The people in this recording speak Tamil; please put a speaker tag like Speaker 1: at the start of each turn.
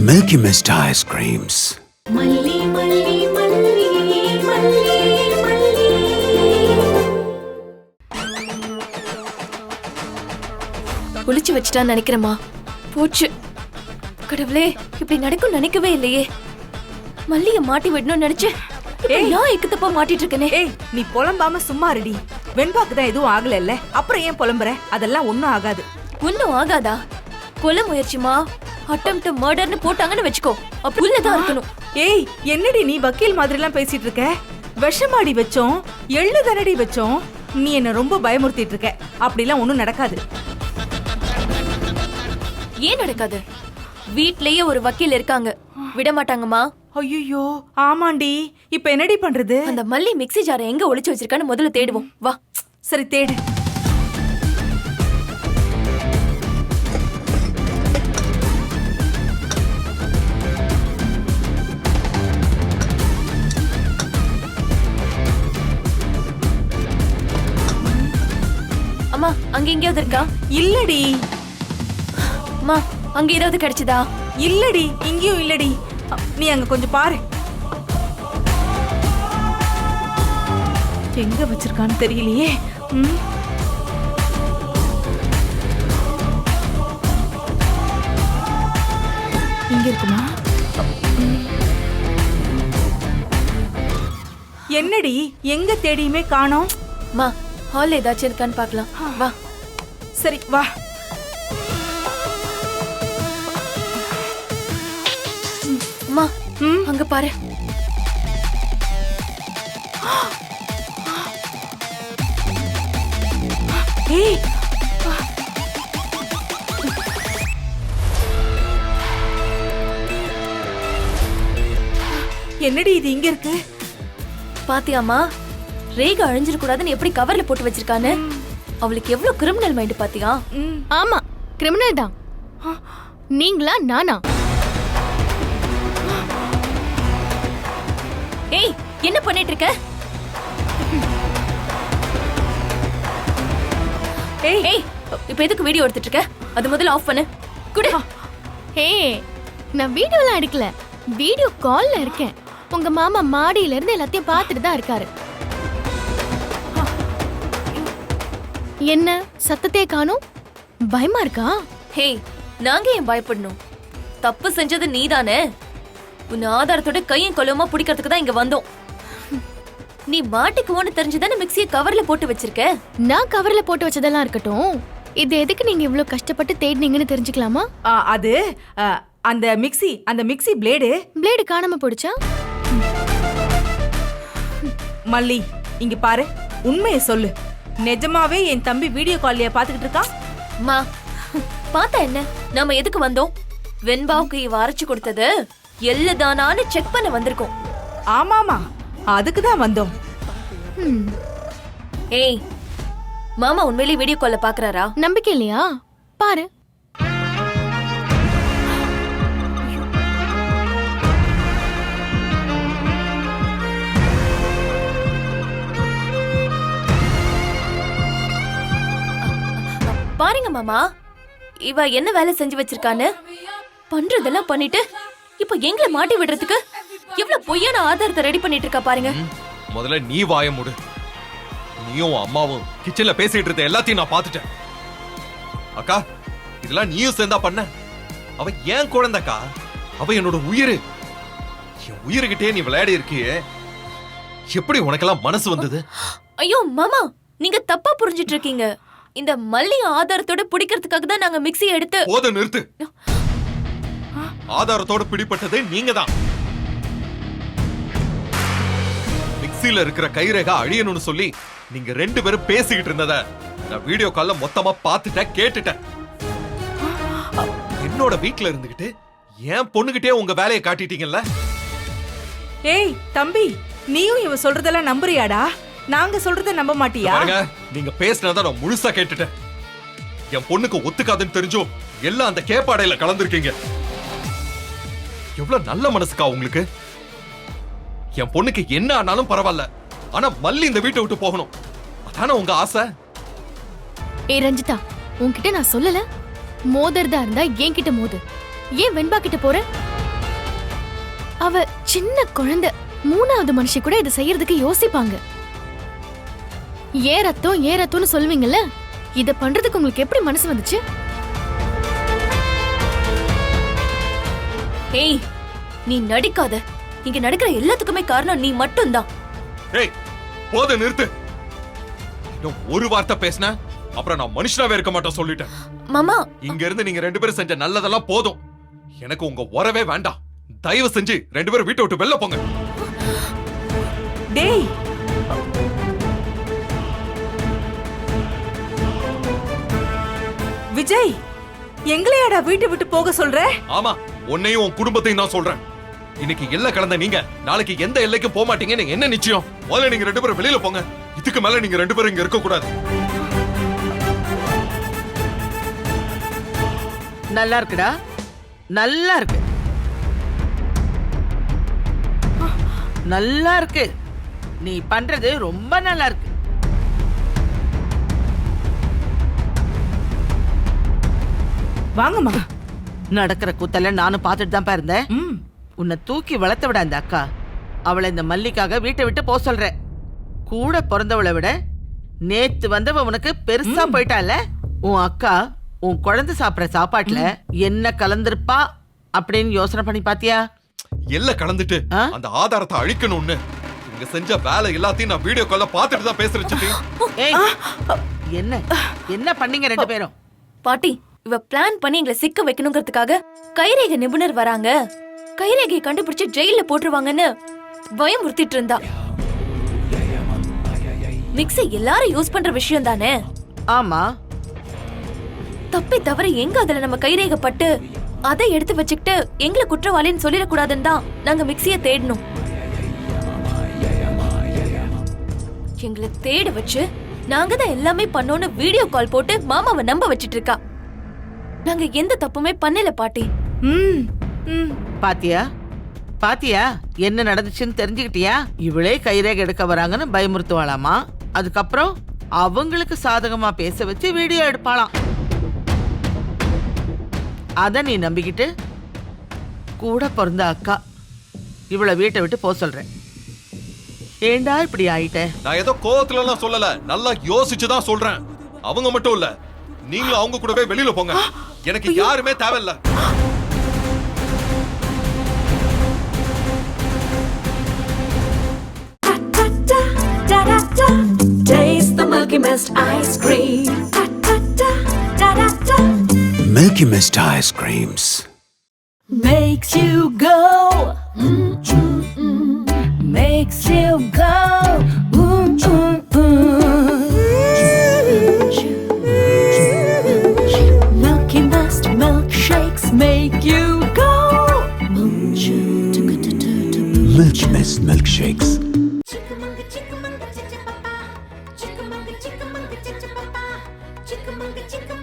Speaker 1: Milky Mist ice creams.
Speaker 2: மல்லி மல்லி மல்லி மல்லி மல்லி.
Speaker 3: ஒளிச்சு வச்சுட்டான்னு நினைக்கிறேம்மா. போச்சு. கடவுளே, இப்படி நடக்கும் நினைக்கவே இல்லையே. மல்லிய மாட்டி விடணும்னு நினைச்சு நான் எக்குத்தப்பா மாட்டிட்டு இருக்கனே.
Speaker 4: ஏய், நீ புலம்பாம சும்மா இருடி. வெண்பாக்கு தான் எதுவும் ஆகல இல்ல, அப்புறம் ஏன் புலம்புற? அதெல்லாம் ஒண்ணும் ஆகாது.
Speaker 3: ஒன்னும் ஆகாதா? கொலை முயற்சிமா, அட்டெம்ப்ட் மர்டர்னு போட்டாங்கன்னு வெச்சுக்கோ, அப்பதான் இருக்கணும்.
Speaker 4: ஏய், என்னடி நீ வக்கீல் மாதிரி எல்லாம் பேசிட்டு இருக்க? விஷமாடி வச்சோம், எள்ளு தரடி வச்சோம். நீ என்ன ரொம்ப பயமுறுத்திட்டு இருக்க. அப்படிலாம் ஒண்ணும் நடக்காது.
Speaker 3: ஏன் நடக்காது? வீட்லயே ஒரு வக்கீல் இருக்காங்க, விட மாட்டாங்கம்மா.
Speaker 4: ஐயோ, ஆமாண்டி. இப்ப என்னடி பண்றது?
Speaker 3: அந்த மல்லி மிக்ஸி ஜாரை எங்க ஒளிச்சு வச்சிருக்கான்னு முதல்ல தேடுவோம். வா.
Speaker 4: சரி, தேடு.
Speaker 3: அம்மா, அங்க எங்கேயாவது இருக்கா?
Speaker 4: இல்லடி.
Speaker 3: அம்மா, அங்க ஏதாவது கிடைச்சதா?
Speaker 4: இல்லடி, இங்கேயும் இல்லடி. நீ அங்க கொஞ்சம் பாரு. எங்க வச்சிருக்கான்னு தெரியலையே. இங்க இருக்குமா? என்னடி, எங்க தேடியுமே காணோம்.
Speaker 3: மா, ஹால் ஏதாச்சும் இருக்கான்னு பார்க்கலாம். வா.
Speaker 4: சரி, வா.
Speaker 3: அம்மா, அங்க பாரு.
Speaker 4: ஏய், என்னடி இது இங்க இருக்கு?
Speaker 3: பாத்தியாமா, ரேகா அழிஞ்சிட கூடாதுன்னு எப்படி கவர்ல போட்டு வச்சிருக்கான்னு. அவளுக்கு எவ்வளவு கிரிமினல் மைண்ட் பாத்தியா?
Speaker 5: ஆமா, கிரிமினல் தான். நீங்களா நானா?
Speaker 3: ஏய், என்ன பண்ணிட்டு இருக்க?
Speaker 4: ஏய்,
Speaker 3: ஏய், இப்ப எதுக்கு வீடியோ எடுத்துட்டு இருக்க? அது முதல்ல ஆஃப் பண்ணு. குடு.
Speaker 5: ஹே, நான் வீடியோலாம் எடுக்கல, வீடியோ கால்ல இருக்கேன். உங்க மாமா மாடியில இருந்து எல்லாத்தையும் பார்த்துட்டு தான் இருக்காரு. என்ன சத்தத்தையே காணோம்? பயமா இருக்கா?
Speaker 3: ஹே, நாங்க ஏன் பயப்படணும்? தப்பு செஞ்சது நீதானே. உன் ஆதாரத்தோட கையும் கொலமா பிடிக்கிறதுக்கு தான் இங்க வந்தோம். நீ மாட்டிக்குவோன்னு தெரிஞ்சுதானே மிக்ஸியை கவர்ல போட்டு வச்சிருக்க.
Speaker 5: நான் கவர்ல போட்டு வச்சதெல்லாம் இருக்கட்டும், இது எதுக்கு நீங்க இவ்ளோ கஷ்டப்பட்டு தேடினீங்கன்னு தெரிஞ்சுக்கலாமா?
Speaker 4: அது அந்த மிக்ஸி பிளேடு
Speaker 5: காணாம போடுச்சா?
Speaker 4: மல்லி, இங்க பாரு, உண்மையை சொல்லு. நிஜமாவே என் தம்பி வீடியோ கால்லையா பாத்துக்கிட்டு இருக்கான்?
Speaker 3: மா, பார்த்தா என்ன? நாம எதுக்கு வந்தோம்? வெண்பாவுக்கு இவ அரைச்சு கொடுத்தது எல்லதானான்னு செக் பண்ண வந்திருக்கோம்.
Speaker 4: ஆமாமா, அதுக்கு தான் வந்தோம்.
Speaker 3: ஏய், மாமா உண்மையிலேயே வீடியோ கால்ல பாக்குறாரா?
Speaker 5: நம்பிக்கை இல்லையா? பாரு.
Speaker 3: பாருங்க மாமா, இவ என்ன வேலை செஞ்சு வச்சிருக்கான்னு. பண்றதெல்லாம் பண்ணிட்டு இப்ப எங்களை மாட்டி விடுறதுக்கு எவ்வளவு பொய்யான ஆதாரத்தை ரெடி பண்ணிட்டு இருக்கா பாருங்க.
Speaker 6: முதல்ல நீ வாய மூடு. நீயும் அம்மாவும் கிச்சன்ல பேசிட்டு இருந்த எல்லாத்தையும் நான் பாத்துட்டேன். அக்கா, இதெல்லாம் நீயும் சேர்ந்தா பண்ண? அவ ஏன் குழந்தைக்கா, அவ என்னோட உயிர். என் உயிர்கிட்டே நீ விளையாடி இருக்கியே, எப்படி உனக்கெல்லாம் மனசு வந்தது?
Speaker 3: ஐயோ மாமா, நீங்க தப்பா புரிஞ்சிட்டு இருக்கீங்க. இந்த மல்லி ஆதாரத்தோட பிடிக்கிறதுக்காக தான் நாங்க மிக்ஸியை எடுத்து.
Speaker 6: போதும், நிறுத்து. ஆதாரத்தோட பிடிப்பட்டது நீங்க தான். மிக்ஸில இருக்கிற கைரேகா அழியணும்னு சொல்லி நீங்க ரெண்டு பேரும் பேசிக்கிட்டு இருந்தத நான் வீடியோ கால்ல மொத்தமா பார்த்துட்டேன், கேட்டுட்டேன். என்னோட வீட்ல இருந்துகிட்டு என் பொண்ணுகிட்டே உங்க வேலையை காட்டிட்டீங்கல்ல.
Speaker 4: ஏய் தம்பி, நீயும் இவ சொல்றதெல்லாம் நம்புறியாடா? நாங்க சொல்றத நம்ப மாட்டியா?
Speaker 6: நீங்க பேசினத நான் முழுசா கேட்டுட்டேன். என் பொண்ணுக்கு ஒத்துக்காதுன்னு தெரிஞ்சும் எல்லாம் அந்த கேப்பாடையில கலந்துருக்கீங்க. எவ்வளவு நல்ல மனசுக்கா உங்களுக்கு. என் பொண்ணுக்கு என்ன ஆனாலும் பரவாயில்ல, ஆனா மல்லி இந்த வீட்டை விட்டு போகணும், அதான உங்க ஆசை?
Speaker 5: ஏய் ரஞ்சிதா, உன்கிட்ட நான் சொல்லல? மோதறதா இருந்தா என்கிட்ட மோது. ஏன் வெண்பா கிட்ட போற? அவ சின்ன குழந்தை, 3வது மனுஷி கூட இதை செய்யறதுக்கு யோசிப்பாங்க. ஏன் ரத்தம்னு சொல்லுவீங்கல்ல, இத பண்றதுக்கு உங்களுக்கு எப்படி மனசு வந்துச்சு?
Speaker 3: ஏய், நீ நடிக்காத. இங்க நடக்கிற எல்லாத்துக்குமே காரணம் நீ மட்டும்தான்.
Speaker 6: ஏய், போத நிறுத்து. இன்னும் ஒரு வார்த்தை பேசின அப்புறம் நான் மனுஷனாவே இருக்க மாட்டேன் சொல்லிட்டேன்.
Speaker 3: மாமா,
Speaker 6: இங்க இருந்து நீங்க 2 பேரும் செஞ்ச நல்லதெல்லாம் போதும். எனக்கு உங்க உறவே வேண்டாம். தயவு செஞ்சு 2 பேரும் வீட்டை விட்டு வெளில போங்க.
Speaker 4: டேய், விஜய், எங்களையாடா வீட்டை விட்டு போக சொல்ற?
Speaker 6: ஆமா, உன்னையும் உன் குடும்பத்தையும் நான் சொல்றேன். இன்னைக்கு எல்லை கலந்த நீங்க நாளைக்கு எந்த எல்லைக்கும் போக மாட்டீங்கன்னு என்ன நிச்சயம்? முதல்ல நீங்க 2 பேரும் வெளியில போங்க. இதுக்கு மேல நீங்க 2 பேரும் இங்க இருக்க கூடாது.
Speaker 7: நல்லா இருக்குடா, நல்லா இருக்கு, நல்லா இருக்கு. நீ பண்றது ரொம்ப நல்லா இருக்கு.
Speaker 4: வாங்கம்மா.
Speaker 7: நடக்கிற கூத்தல நானும் பார்த்துட்டு தான் இருந்தேன்.
Speaker 4: ம்,
Speaker 7: உன்னை தூக்கி வளர்த்த விட அந்த அக்கா அவளை இந்த மல்லிக்காக வீட்டை விட்டு போக சொல்ற. கூட பிறந்தவளை விட நேத்து வந்தவ உனக்கு பெருசா போயிட்டால. உன் அக்கா உன் குழந்தை சாப்பிடுற சாப்பாட்டுல என்ன கலந்திருப்பா அப்படின்னு யோசனை பண்ணி பாத்தியா?
Speaker 6: எல்லை கலந்துட்டு
Speaker 7: ஆ?
Speaker 6: அந்த ஆதாரத்தை அழிக்கணும்னு இங்க செஞ்ச வேலை எல்லாத்தையும் நான் வீடியோ கால்ல பார்த்துட்டு தான் பேசுறேன் சித்தி.
Speaker 7: ஏய், என்ன என்ன பண்ணீங்க 2 பேரும்?
Speaker 3: பாட்டி, இவ பிளான் பண்ணி எங்களை சிக்க வைக்கணுங்கிறதுக்காக கைரேகை நிபுணர் வராங்க, கைரேகையை கண்டுபிடிச்சு ஜெயில போட்டுருவாங்கன்னு பயமுறுத்திட்டு இருந்தா. மிக்ஸி எல்லாரும் யூஸ் பண்ற விஷயம் தானே.
Speaker 7: ஆமா,
Speaker 3: தப்பி தவிர எங்க அதுல நம்ம கைரேகை பட்டு அதை எடுத்து வச்சுக்கிட்டு எங்களை குற்றவாளின்னு சொல்லிடக்கூடாதுன்னு தான் நாங்க மிக்ஸிய தேடணும். எங்களை தேட வச்சு நாங்க தான் எல்லாமே பண்ணோன்னு வீடியோ கால் போட்டு மாமாவை நம்ப வச்சிட்டு இருக்கா. நாங்க எந்த தப்புமே பண்ணல பாட்டி.
Speaker 4: ம், ம்.
Speaker 7: பாத்தியா பாத்தியா என்ன நடந்துச்சுன்னு தெரிஞ்சுக்கிட்டியா? இவளே கைரேகை எடுக்க வராங்கன்னு பயமுறுத்துவாளாமா. அதுக்கப்புறம் அவங்களுக்கு சாதகமா பேச வச்சு வீடியோ எடுப்பாளாம். அத நீ நம்பிக்கிட்டு கூட பிறந்த அக்கா இவளை வீட்டை விட்டு போக சொல்றேன். ஏண்டா இப்படி ஆயிட்ட?
Speaker 6: நான் ஏதோ கோவத்துல எல்லாம் சொல்லல, நல்லா யோசிச்சு தான் சொல்றேன். அவங்க மட்டும் இல்ல, நீங்களும் அவங்க கூடவே வெளியில போங்க. எனக்கு யாருமே தேவையில்ல.
Speaker 2: Da da da, taste the Milky Mist ice cream. Da da da, da da da,
Speaker 1: Milky Mist ice creams.
Speaker 2: makes you go. Makes you go. Milky Mist milkshakes make you go.
Speaker 1: Milky Mist milkshakes.
Speaker 2: Chickamauga, chickamauga, chickamauga, chickamauga, chickamauga, chickamauga, chickamauga, chickamauga.